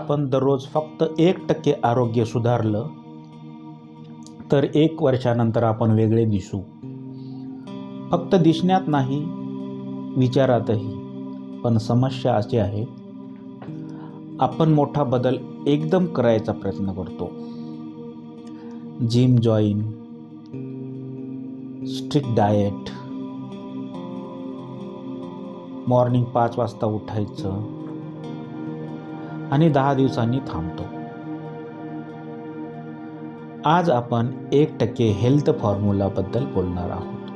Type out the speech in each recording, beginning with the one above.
आपण दररोज फक्त 1% आरोग्य सुधारलं तर 1 वर्षानंतर आपण वेगळे दिसू. फक्त दिसण्यात नाही, विचारातही. पण समस्या अशी आहे, आपण मोठा बदल एकदम करायचा प्रयत्न करतो. Gym join, strict diet, morning 5 वाजता उठायचं आणि 10 दिवसांनी थांबतो. आज आपण 1% हेल्थ फॉर्म्युला बद्दल बोलणार आहोत.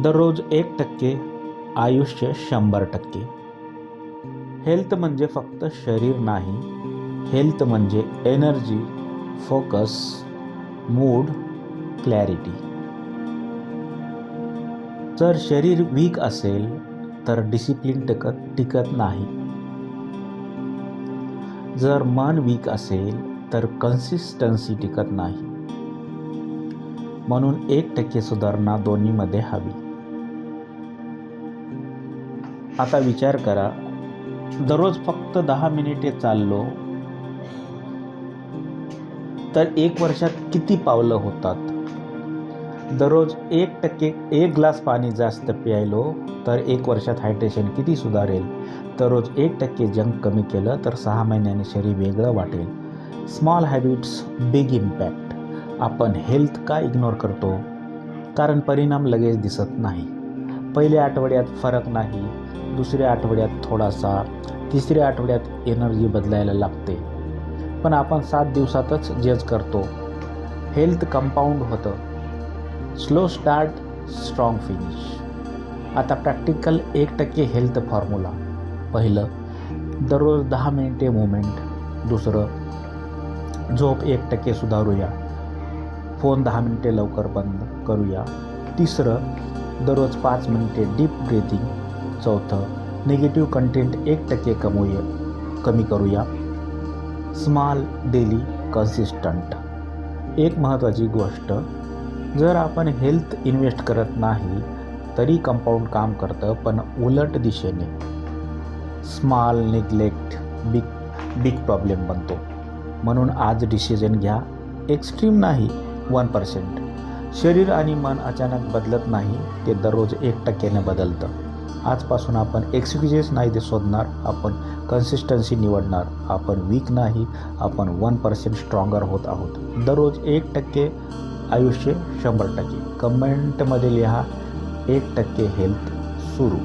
दररोज 1%, आयुष्य 100%. हेल्थ म्हणजे फक्त शरीर नाही, हेल्थ म्हणजे एनर्जी, फोकस, मूड, क्लॅरिटी. जर शरीर वीक असेल तर डिसिप्लिन टिकत नाही. जर मन वीक असेल तर कन्सिस्टन्सी टिकत नाही. म्हणून 1% सुधारणा दोन्हीमध्ये हवी. आता विचार करा, दररोज फक्त 10 मिनिटे चाललो तर 1 वर्षात किती पावलं होतात? दररोज 1% 1 ग्लास पाणी जास्त प्यायलो तर 1 वर्षात हायड्रेशन किती सुधारेल? दररोज 1% जंक कमी केलं तर 6 महिन्यांनी शरीर वेगळं वाटेल. Small habits, big impact. आपण हेल्थ का इग्नोर करतो? कारण परिणाम लगेच दिसत नाही. पहिल्या आठवड्यात फरक नाही, दुसऱ्या आठवड्यात थोडासा, तिसऱ्या आठवड्यात एनर्जी बदलायला लागते. पण आपण 7 दिवसातच जज करतो. हेल्थ कंपाऊंड होतं. Slow start, strong finish. आता प्रॅक्टिकल 1% हेल्थ फॉर्म्युला. पहिलं, दररोज 10 मिनिटे मूव्हमेंट. दुसरं, झोप 1% सुधारूया. फोन 10 मिनिटे लवकर बंद करूया. तिसरं, दररोज 5 मिनिटे डीप ब्रीथिंग. चौथं, निगेटिव्ह कंटेंट 1% कमी करूया. Small, daily, consistent. एक महत्त्वाची गोष्ट, जर आपण हेल्थ इन्व्हेस्ट करत नाही तरी कंपाऊंड काम करतं, पण उलट दिशेने. स्मॉल निग्लेक्ट बिग प्रॉब्लेम बनतो. म्हणून आज डिसिजन घ्या. एक्स्ट्रीम नाही, 1%. शरीर आणि मन अचानक बदलत नाही, ते दररोज 1%ने बदलतं. आजपासून आपण एक्सक्यूजेस नाही ते शोधणार, आपण कन्सिस्टन्सी निवडणार. आपण वीक नाही, आपण 1% स्ट्रॉंगर होत आहोत. दररोज 1%, आयुष्य 100%. कमेंटमध्ये लिहा 1% हेल्थ सुरू.